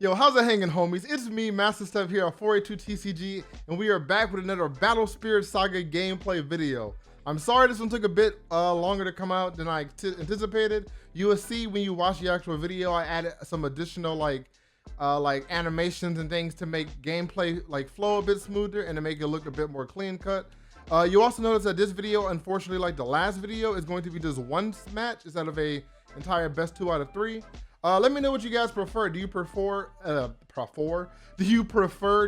Yo, how's it hanging, homies? It's me, Master Steph here at 482 TCG, and we are back with another Battle Spirits Saga gameplay video. I'm sorry this one took a bit longer to come out than I anticipated. You will see when you watch the actual video, I added some additional like animations and things to make gameplay flow a bit smoother and to make it look a bit more clean cut. You also notice that this video, unfortunately, like the last video, is going to be just one match instead of a entire best 2 out of 3. Let me know what you guys prefer. Do you prefer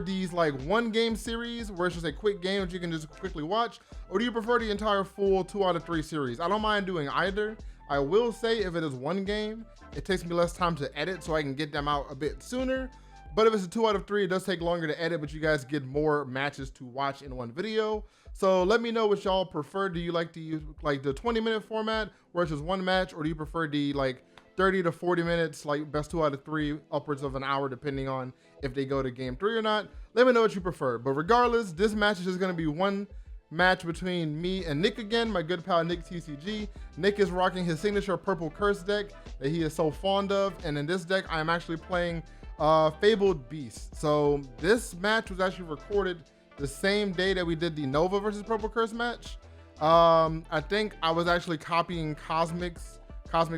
these like one game series where it's just a quick game that you can just quickly watch, or do you prefer the entire full 2 out of 3 series? I don't mind doing either. I will say if it is one game, it takes me less time to edit so I can get them out a bit sooner. But if it's a 2 out of 3, it does take longer to edit, but you guys get more matches to watch in one video. So let me know what y'all prefer. Do you like to use like the 20-minute format where it's just one match, or do you prefer the like 30 to 40 minutes, like best 2 out of 3, upwards of an hour, depending on if they go to game 3 or not? Let me know what you prefer. But regardless, this match is just gonna be one match between me and Nick again, my good pal Nick TCG. Nick is rocking his signature purple curse deck that he is so fond of. And in this deck, I am actually playing Fabled Beast. So this match was actually recorded the same day that we did the Nova versus Purple Curse match. I think I was actually copying Cosmic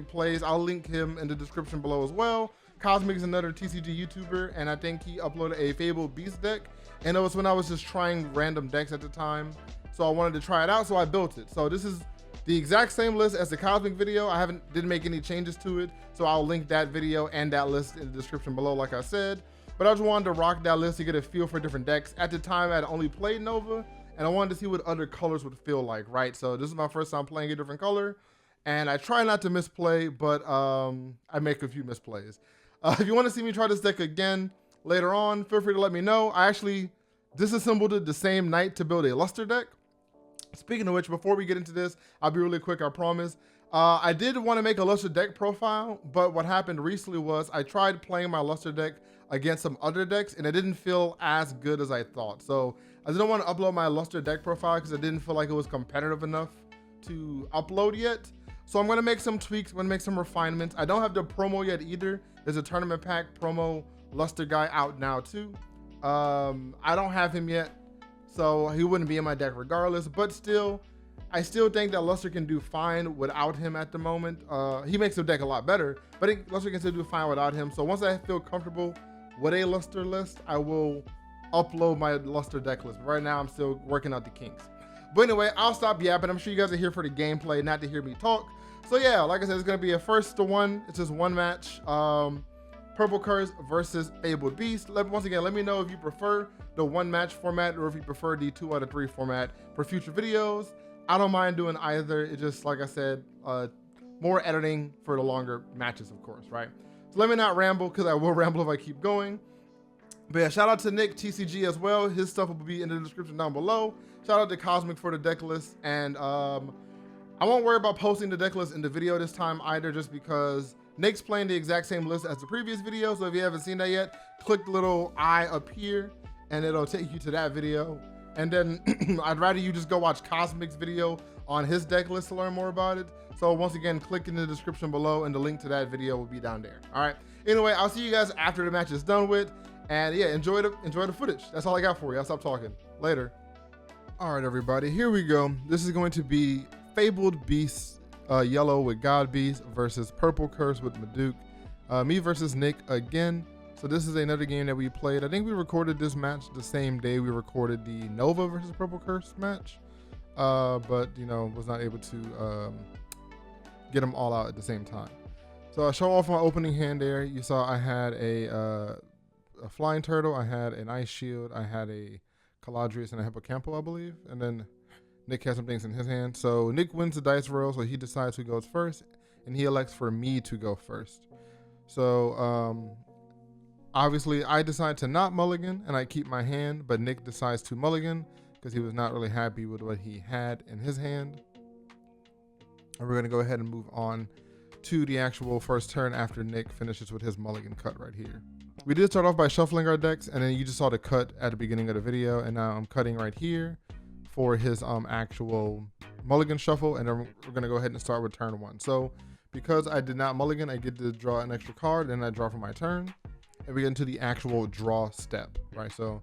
Plays. I'll link him in the description below as well. Cosmic is another TCG YouTuber, and I think he uploaded a Fabled Beast deck. And it was when I was just trying random decks at the time. So I wanted to try it out, so I built it. So this is the exact same list as the Cosmic video. I didn't make any changes to it. So I'll link that video and that list in the description below, like I said. But I just wanted to rock that list to get a feel for different decks. At the time, I had only played Nova, and I wanted to see what other colors would feel like, right? So this is my first time playing a different color. And I try not to misplay, but I make a few misplays. If you want to see me try this deck again later on, feel free to let me know. I actually disassembled it the same night to build a Luster deck. Speaking of which, before we get into this, I'll be really quick, I promise. I did want to make a Luster deck profile, but what happened recently was I tried playing my Luster deck against some other decks, and it didn't feel as good as I thought. So I didn't want to upload my Luster deck profile because I didn't feel like it was competitive enough to upload yet. So I'm going to make some tweaks, I'm going to make some refinements. I don't have the promo yet either. There's a tournament pack promo Luster guy out now too. I don't have him yet, so he wouldn't be in my deck regardless, but still, I still think that Luster can do fine without him at the moment. He makes the deck a lot better, but I think Luster can still do fine without him. So once I feel comfortable with a Luster list, I will upload my Luster deck list. Right now, I'm still working out the kinks. But anyway, I'll stop yapping. I'm sure you guys are here for the gameplay, not to hear me talk. So yeah, like I said, it's gonna be a 1-1. It's just one match. Purple Curse versus Fabled Beast. Once again, let me know if you prefer the one match format or if you prefer the 2 out of 3 format for future videos. I don't mind doing either. It's just, like I said, more editing for the longer matches, of course, right? So let me not ramble, because I will ramble if I keep going. But yeah, shout out to Nick TCG as well. His stuff will be in the description down below. Shout out to Cosmic for the deck list. And I won't worry about posting the deck list in the video this time either, just because Nick's playing the exact same list as the previous video. So if you haven't seen that yet, click the little eye up here and it'll take you to that video. And then I'd rather you just go watch Cosmic's video on his deck list to learn more about it. So once again, click in the description below and the link to that video will be down there. All right. Anyway, I'll see you guys after the match is done with. And yeah, enjoy the footage. That's all I got for you. I'll stop talking. Later. All right, everybody, here we go. This is going to be Fabled Beast yellow with Godbeast versus Purple Curse with Meduke. Me versus Nick again. So this is another game that we played. I think we recorded this match the same day we recorded the Nova versus Purple Curse match. But, you know, was not able to get them all out at the same time. So I show off my opening hand there. You saw I had a flying turtle, I had an ice shield, I had a Caladrius and a Hippocampo, I believe. And then Nick has some things in his hand. So Nick wins the dice roll, so he decides who goes first, and he elects for me to go first. So obviously I decide to not mulligan and I keep my hand, but Nick decides to mulligan because he was not really happy with what he had in his hand. And we're gonna go ahead and move on to the actual first turn after Nick finishes with his mulligan cut right here. We did start off by shuffling our decks, and then you just saw the cut at the beginning of the video, and now I'm cutting right here for his actual mulligan shuffle, and then we're gonna go ahead and start with turn 1. So because I did not mulligan, I get to draw an extra card, and I draw for my turn. and we get into the actual draw step, right? So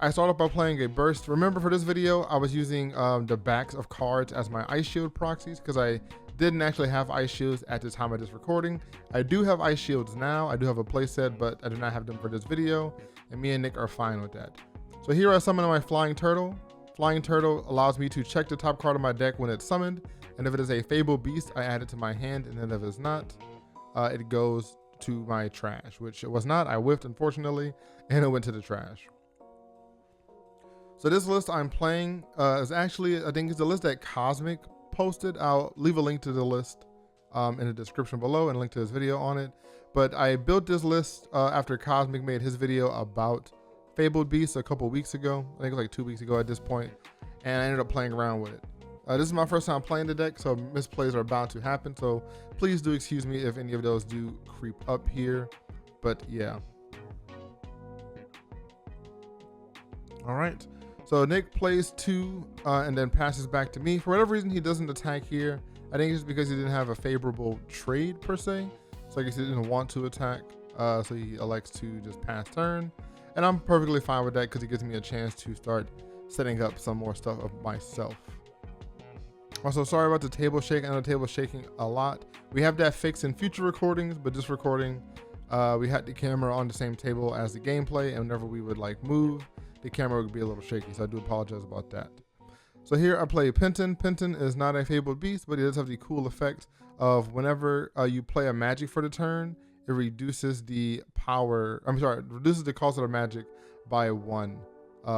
I start off by playing a burst. Remember, for this video, I was using the backs of cards as my ice shield proxies because I didn't actually have ice shields at the time of this recording. I do have ice shields now. I do have a playset, but I do not have them for this video, and me and Nick are fine with that. So here I summon my Flying Turtle. Flying Turtle allows me to check the top card of my deck when it's summoned, and if it is a Fabled Beast, I add it to my hand, and then if it's not, it goes to my trash, which it was not. I whiffed, unfortunately, and it went to the trash. So this list I'm playing is actually, I think it's the list that Cosmic posted. I'll leave a link to the list in the description below and a link to his video on it. But I built this list after Cosmic made his video about Fabled Beast a couple weeks ago. I think it was like 2 weeks ago at this point, and I ended up playing around with it. This is my first time playing the deck, so misplays are bound to happen. So please do excuse me if any of those do creep up here. But yeah. All right. So Nick plays 2 and then passes back to me. For whatever reason, he doesn't attack here. I think it's because he didn't have a favorable trade per se. So I guess he didn't want to attack. So he elects to just pass turn. And I'm perfectly fine with that because it gives me a chance to start setting up some more stuff of myself. Also, sorry about the table shake. I know the table's shaking a lot. We have that fixed in future recordings, but this recording, we had the camera on the same table as the gameplay, and whenever we would like move, the camera would be a little shaky, so I do apologize about that. So here I play Penton. Penton is not a Fabled Beast, but it does have the cool effect of whenever you play a magic for the turn, it reduces the power, reduces the cost of the magic by 1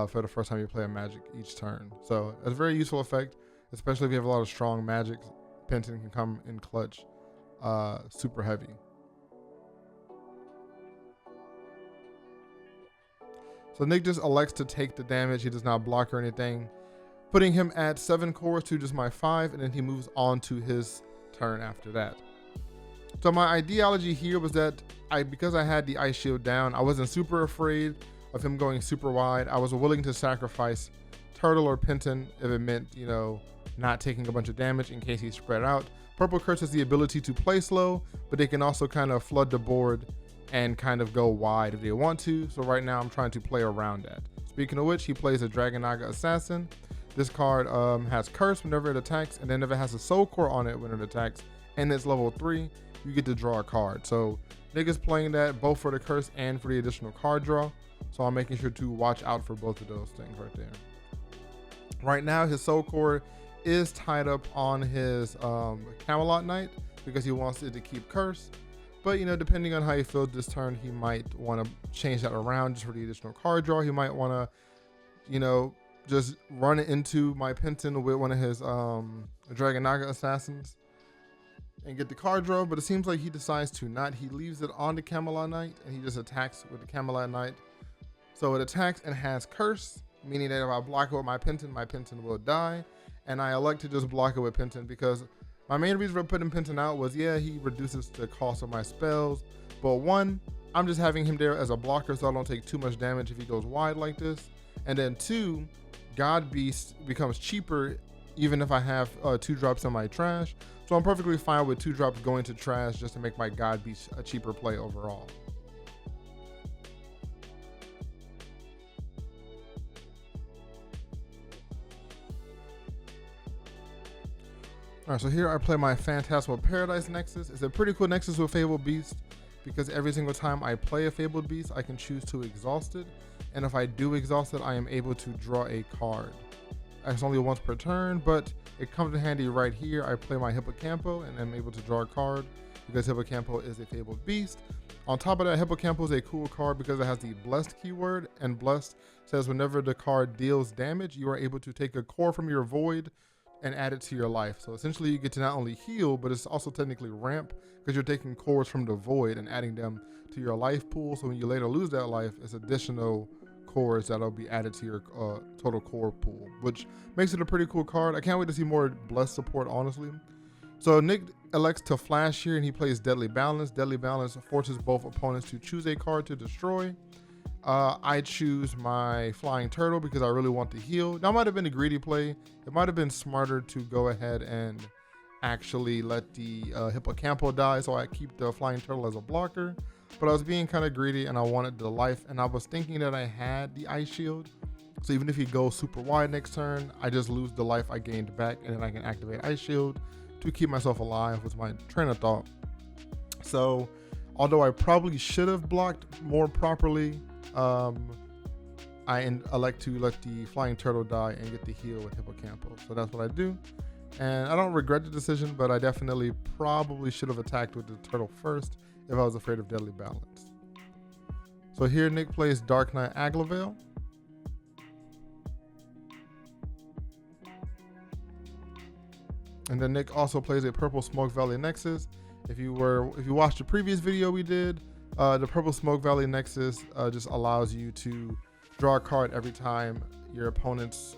for the first time you play a magic each turn. So it's a very useful effect, especially if you have a lot of strong magics. Penton can come in clutch super heavy. So Nick just elects to take the damage. He does not block or anything, putting him at 7 cores to just my 5, and then he moves on to his turn after that. So my ideology here was that because I had the ice shield down, I wasn't super afraid of him going super wide. I was willing to sacrifice Turtle or Penton if it meant, you know, not taking a bunch of damage in case he spread out. Purple Curse has the ability to play slow, but they can also kind of flood the board and kind of go wide if they want to. So right now I'm trying to play around that. Speaking of which, he plays a Dragonaga Assassin. This card has Curse whenever it attacks, and then if it has a Soul Core on it when it attacks, and it's level 3, you get to draw a card. So Nick is playing that both for the Curse and for the additional card draw. So I'm making sure to watch out for both of those things right there. Right now, his Soul Core is tied up on his Camelot Knight because he wants it to keep Curse. But, you know, depending on how he feels this turn, he might want to change that around just for the additional card draw. He might want to, you know, just run into my Penton with one of his Dragonaga Assassins and get the card draw. But it seems like he decides to not. He leaves it on the Camelot Knight, and he just attacks with the Camelot Knight. So it attacks and has Curse, meaning that if I block it with my Penton will die. And I elect to just block it with Penton because my main reason for putting Penton out was, yeah, he reduces the cost of my spells. But 1, I'm just having him there as a blocker so I don't take too much damage if he goes wide like this. And then 2, Godbeast becomes cheaper even if I have 2 drops in my trash. So I'm perfectly fine with 2 drops going to trash just to make my Godbeast a cheaper play overall. All right, so here I play my Phantasmal Paradise Nexus. It's a pretty cool Nexus with Fabled Beast because every single time I play a Fabled Beast, I can choose to exhaust it. And if I do exhaust it, I am able to draw a card. It's only once per turn, but it comes in handy right here. I play my Hippocampo and I'm able to draw a card because Hippocampo is a Fabled Beast. On top of that, Hippocampo is a cool card because it has the Blessed keyword, and Blessed says whenever the card deals damage, you are able to take a core from your void and add it to your life. So essentially you get to not only heal, but it's also technically ramp because you're taking cores from the void and adding them to your life pool. So when you later lose that life, it's additional cores that'll be added to your total core pool, which makes it a pretty cool card. I can't wait to see more Blessed support, honestly. So Nick elects to flash here and he plays Deadly Balance. Deadly Balance forces both opponents to choose a card to destroy. I choose my Flying Turtle because I really want to heal. That might have been a greedy play. It might have been smarter to go ahead and actually let the Hippocampo die, so I keep the Flying Turtle as a blocker. but I was being kind of greedy and I wanted the life, and I was thinking that I had the ice shield. So even if he goes super wide next turn, I just lose the life I gained back, and then I can activate ice shield to keep myself alive, was my train of thought. So although I probably should have blocked more properly, I elect to let the flying turtle die and get the heal with Hippocampo. So that's what I do. And I don't regret the decision, but I definitely probably should have attacked with the turtle first if I was afraid of Deadly Balance. So here Nick plays Dark Knight Aglavale. And then Nick also plays a purple Smoke Valley Nexus. If you watched the previous video we did, the purple Smoke Valley Nexus just allows you to draw a card every time your opponent's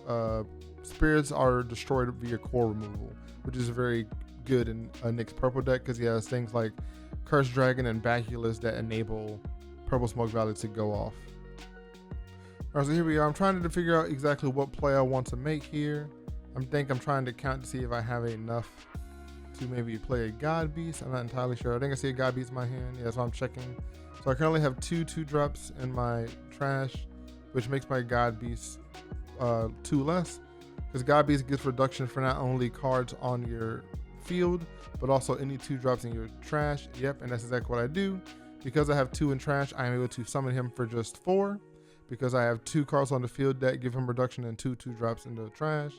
spirits are destroyed via core removal, which is very good in Nick's purple deck because he has things like Cursed Dragon and Baculus that enable purple Smoke Valley to go off. Alright, so here we are. I'm trying to figure out exactly what play I want to make here. I'm trying to count to see if I have enough to maybe play a Godbeast. I'm not entirely sure. I think I see a Godbeast in my hand. Yeah, so I'm checking. So I currently have 2 2-drops in my trash, which makes my Godbeast 2 less. Because Godbeast gets reduction for not only cards on your field, but also any 2-drops in your trash. Yep, and that's exactly what I do. Because I have 2 in trash, I am able to summon him for just 4. Because I have 2 cards on the field that give him reduction and 2 2-drops in the trash,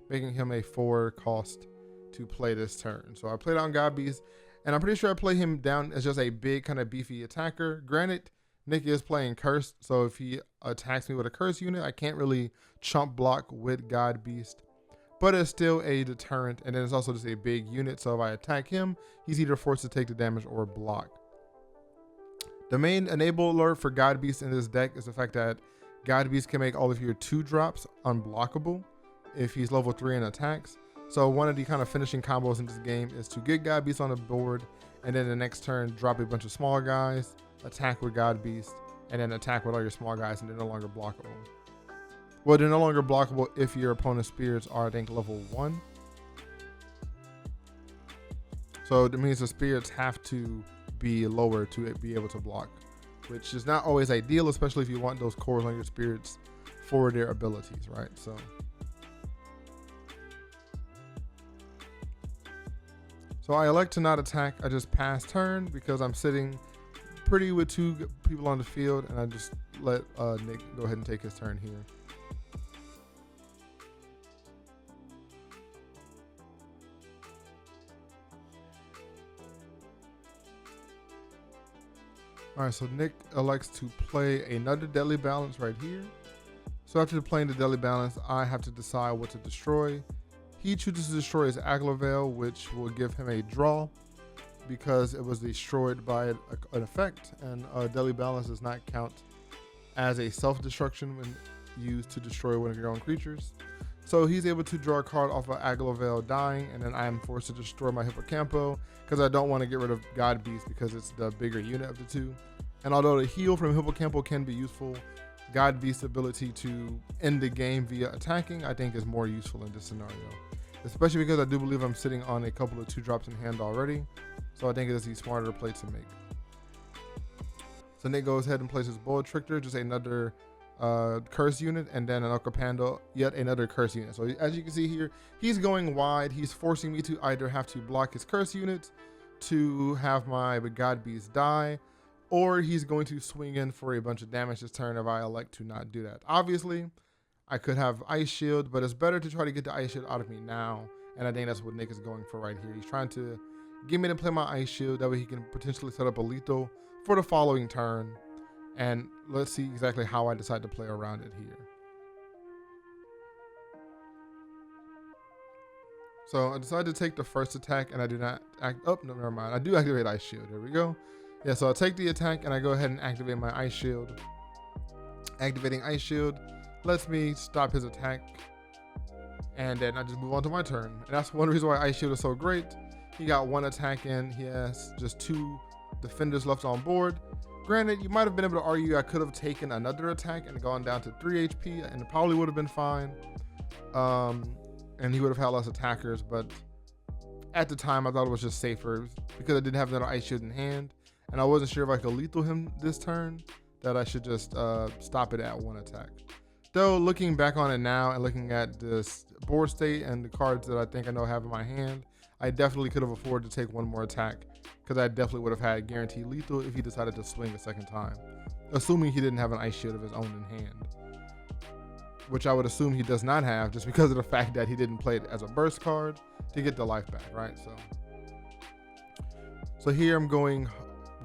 making him a 4 cost to play this turn. So I played on Godbeast, and I'm pretty sure I play him down as just a big kind of beefy attacker. Granted, Nick is playing Cursed, so if he attacks me with a Curse unit, I can't really chump block with Godbeast, but it's still a deterrent, and then it's also just a big unit, so if I attack him, he's either forced to take the damage or block. The main enabler for Godbeast in this deck is the fact that Godbeast can make all of your 2-drops unblockable if he's level 3 and attacks. So one of the kind of finishing combos in this game is to get Godbeast on the board, and then the next turn drop a bunch of small guys, attack with Godbeast, and then attack with all your small guys, and they're no longer blockable. Well, they're no longer blockable if your opponent's spirits are, I think, level 1. So that means the spirits have to be lower to be able to block, which is not always ideal, especially if you want those cores on your spirits for their abilities, right? So I elect to not attack. I just pass turn because I'm sitting pretty with 2 people on the field, and I just let Nick go ahead and take his turn here. All right, so Nick elects to play another Deadly Balance right here. So after playing the Deadly Balance, I have to decide what to destroy. He chooses to destroy his Aglavale, which will give him a draw because it was destroyed by an effect, and Deadly Balance does not count as a self-destruction when used to destroy one of your own creatures. So he's able to draw a card off of Aglavale dying, and then I am forced to destroy my Hippocampo because I don't want to get rid of Godbeast because it's the bigger unit of the 2. And although the heal from Hippocampo can be useful, Godbeast's ability to end the game via attacking, I think, is more useful in this scenario. Especially because I do believe I'm sitting on a couple of 2-drops in hand already. So I think it is the smarter play to make. So Nick goes ahead and plays his Bullet Trickster, just another curse unit, and then an Okapando, yet another curse unit. So as you can see here, he's going wide. He's forcing me to either have to block his curse units to have my Godbeast die, or he's going to swing in for a bunch of damage this turn if I elect to not do that. Obviously, I could have Ice Shield, but it's better to try to get the Ice Shield out of me now, and I think that's what Nick is going for right here. He's trying to get me to play my Ice Shield, that way he can potentially set up a lethal for the following turn, and let's see exactly how I decide to play around it here. So I decided to take the first attack, and I do not no, never mind. I do activate Ice Shield. There we go. Yeah, so I take the attack, and I go ahead and activate my Ice Shield. Activating Ice Shield lets me stop his attack, and then I just move on to my turn. And that's one reason why Ice Shield is so great. He got 1 attack in. He has just 2 defenders left on board. Granted, you might have been able to argue I could have taken another attack and gone down to 3 HP, and it probably would have been fine. And he would have had less attackers, but at the time I thought it was just safer because I didn't have another Ice Shield in hand, and I wasn't sure if I could lethal him this turn, that I should just stop it at 1 attack. Though looking back on it now and looking at this board state and the cards that I think I know I have in my hand, I definitely could have afforded to take 1 more attack, because I definitely would have had guaranteed lethal if he decided to swing a second time, assuming he didn't have an ice shield of his own in hand, which I would assume he does not have, just because of the fact that he didn't play it as a burst card to get the life back, right? So here I'm going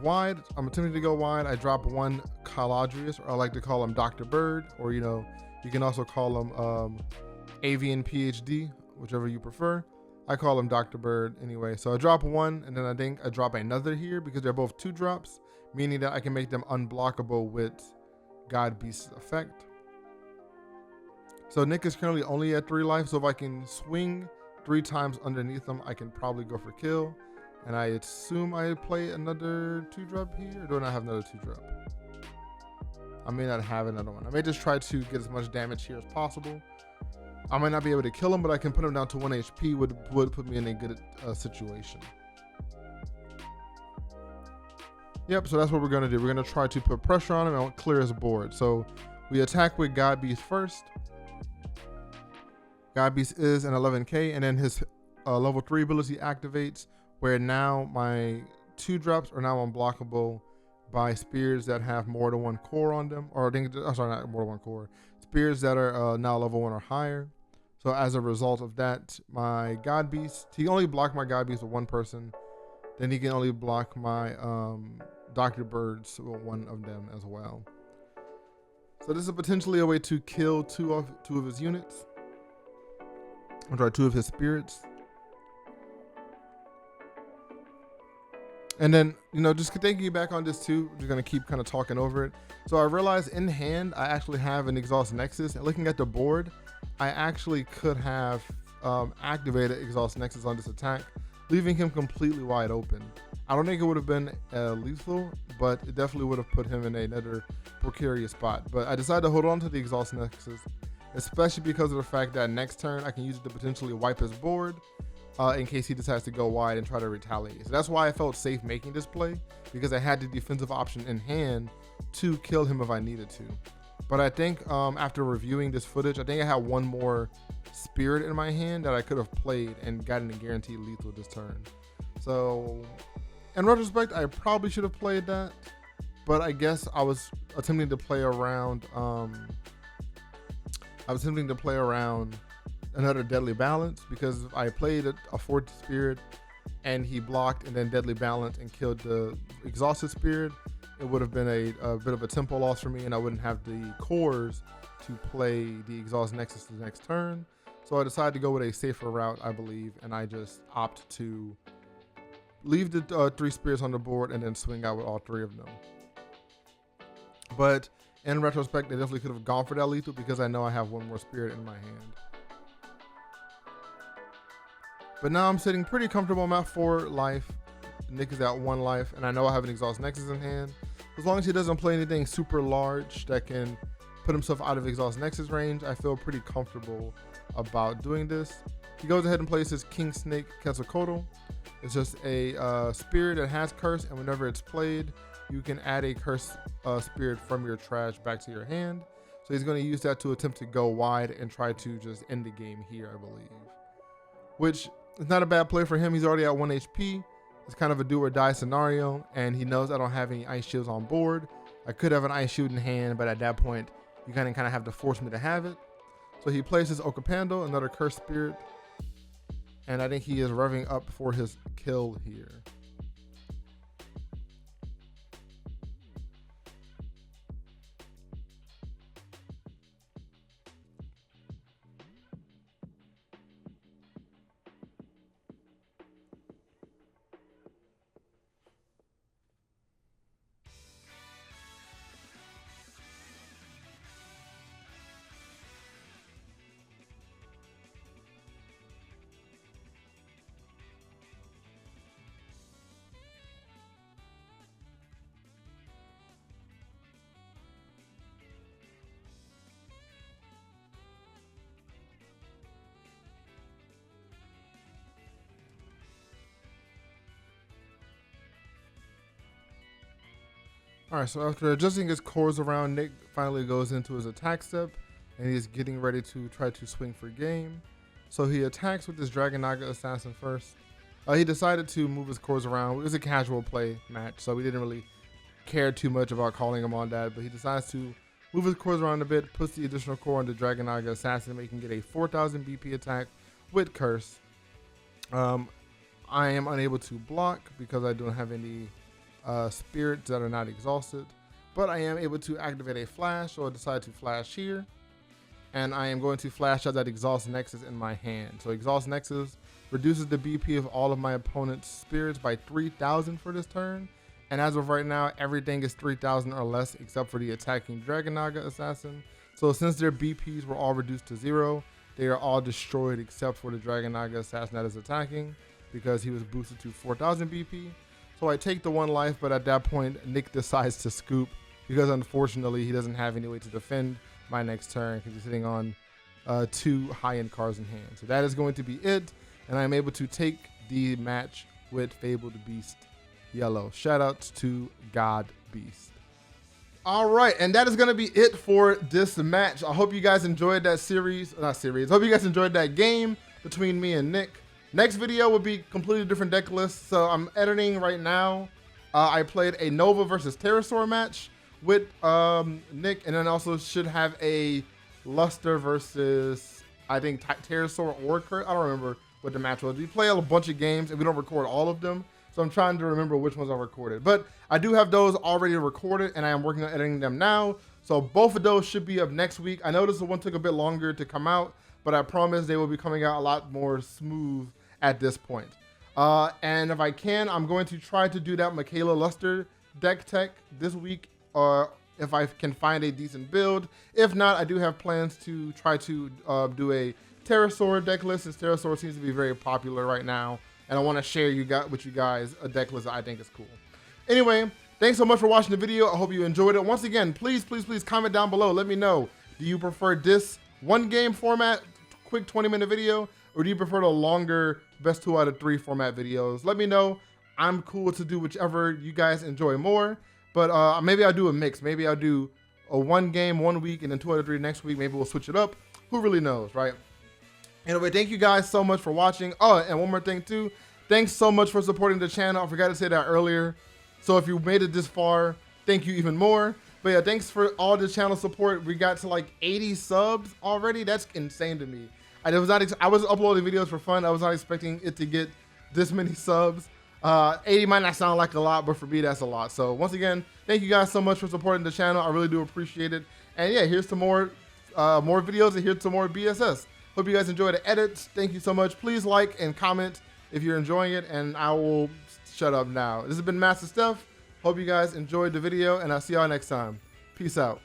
wide. I'm attempting to go wide. I drop 1 Caladrius, or I like to call him Dr. Bird, or you can also call him Avian PhD, whichever you prefer. I call him Dr. Bird anyway. So I drop 1, and then I think I drop another here because they're both 2 drops, meaning that I can make them unblockable with Godbeast's effect. So Nick is currently only at 3 life, so if I can swing 3 times underneath him, I can probably go for kill. And I assume I play another 2-drop here, or do I not have another 2-drop? I may not have another one. I may just try to get as much damage here as possible. I might not be able to kill him, but I can put him down to 1 HP, would put me in a good situation. Yep, so that's what we're gonna do. We're gonna try to put pressure on him and clear his board. So we attack with Godbeast first. Godbeast is an 11k, and then his level 3 ability activates, where now my 2-drops are now unblockable by spears that have more than 1 core on them, or sorry, not more than 1 core. Spears that are now level 1 or higher. So as a result of that, my Godbeast, he only blocked my Godbeast with 1 person. Then he can only block my Dr. Birds with 1 of them as well. So this is potentially a way to kill two of his units. I'm sorry, 2 of his spirits. And then, just thinking back on this too, we're gonna keep kind of talking over it. So I realized in hand, I actually have an Exhaust Nexus, and looking at the board, I actually could have activated Exhaust Nexus on this attack, leaving him completely wide open. I don't think it would have been lethal, but it definitely would have put him in another precarious spot. But I decided to hold on to the Exhaust Nexus, especially because of the fact that next turn I can use it to potentially wipe his board, in case he decides to go wide and try to retaliate. So that's why I felt safe making this play, because I had the defensive option in hand to kill him if I needed to. But I think after reviewing this footage, I think I had 1 more spirit in my hand that I could have played and gotten a guaranteed lethal this turn. So in retrospect, I probably should have played that, but I guess I was attempting to play around another Deadly Balance, because I played a 4th spirit and he blocked and then Deadly Balance and killed the exhausted spirit. It would have been a bit of a tempo loss for me, and I wouldn't have the cores to play the Exhaust Nexus the next turn. So I decided to go with a safer route, I believe, and I just opt to leave the 3 spirits on the board and then swing out with all 3 of them. But in retrospect, they definitely could have gone for that lethal, because I know I have 1 more spirit in my hand. But now I'm sitting pretty comfortable. I'm at 4 life. Nick is at 1 life, and I know I have an Exhaust Nexus in hand. As long as he doesn't play anything super large that can put himself out of Exhaust Nexus range, I feel pretty comfortable about doing this. He goes ahead and plays his King Snake Quetzalcoatl. It's just a spirit that has curse, and whenever it's played, you can add a curse spirit from your trash back to your hand. So he's going to use that to attempt to go wide and try to just end the game here, I believe. Which is not a bad play for him. He's already at 1 HP. It's kind of a do or die scenario, and he knows I don't have any ice shields on board. I could have an ice shield in hand, but at that point, you kind of have to force me to have it. So he plays his Okapando, another cursed spirit, and I think he is revving up for his kill here. All right, so after adjusting his cores around, Nick finally goes into his attack step, and he's getting ready to try to swing for game. So he attacks with his Dragon Naga Assassin first. He decided to move his cores around. It was a casual play match, so we didn't really care too much about calling him on that, but he decides to move his cores around a bit, puts the additional core on the Dragon Naga Assassin, making it a 4,000 BP attack with Curse. I am unable to block because I don't have any spirits that are not exhausted, but I am able to activate a flash, so I decide to flash here, and I am going to flash out that Exhaust Nexus in my hand. So Exhaust Nexus reduces the BP of all of my opponent's spirits by 3,000 for this turn, and as of right now, everything is 3,000 or less except for the attacking Dragon Naga Assassin. So since their BPs were all reduced to 0, they are all destroyed except for the Dragon Naga Assassin that is attacking, because he was boosted to 4,000 BP. So I take the 1 life, but at that point, Nick decides to scoop because unfortunately he doesn't have any way to defend my next turn because he's sitting on 2 high-end cards in hand. So that is going to be it, and I'm able to take the match with Fabled Beast Yellow. Shoutouts to Godbeast. All right, and that is going to be it for this match. I hope you guys enjoyed that I hope you guys enjoyed that game between me and Nick. Next video will be completely different deck list. So I'm editing right now. I played a Nova versus Pterosaur match with Nick, and then also should have a Luster versus, I think, Pterosaur or Kurt. I don't remember what the match was. We play a bunch of games and we don't record all of them. So I'm trying to remember which ones I recorded. But I do have those already recorded and I am working on editing them now. So both of those should be up next week. I noticed the one took a bit longer to come out, but I promise they will be coming out a lot more smooth at this point. And if I can, I'm going to try to do that Michaela Luster deck tech this week, if I can find a decent build. If not, I do have plans to try to do a Pterosaur deck list, since Pterosaur seems to be very popular right now, and I want to share with you guys a deck list that I think is cool. Anyway, thanks so much for watching the video. I hope you enjoyed it. Once again, please comment down below. Let me know, do you prefer this 1 game format, quick 20-minute video, or do you prefer the longer best 2 out of 3 format videos? Let me know. I'm cool to do whichever you guys enjoy more, but maybe I'll do a mix. Maybe I'll do a 1 game 1 week and then 2 out of 3 next week. Maybe we'll switch it up. Who really knows, right? Anyway, thank you guys so much for watching. Oh, and one more thing too. Thanks so much for supporting the channel. I forgot to say that earlier. So if you made it this far, thank you even more. But yeah, thanks for all the channel support. We got to like 80 subs already. That's insane to me. I was uploading videos for fun. I was not expecting it to get this many subs. 80 might not sound like a lot, but for me, that's a lot. So once again, thank you guys so much for supporting the channel. I really do appreciate it. And yeah, here's some more videos, and here's some more BSS. Hope you guys enjoy the edits. Thank you so much. Please like and comment if you're enjoying it, and I will shut up now. This has been Master Steph. Hope you guys enjoyed the video, and I'll see y'all next time. Peace out.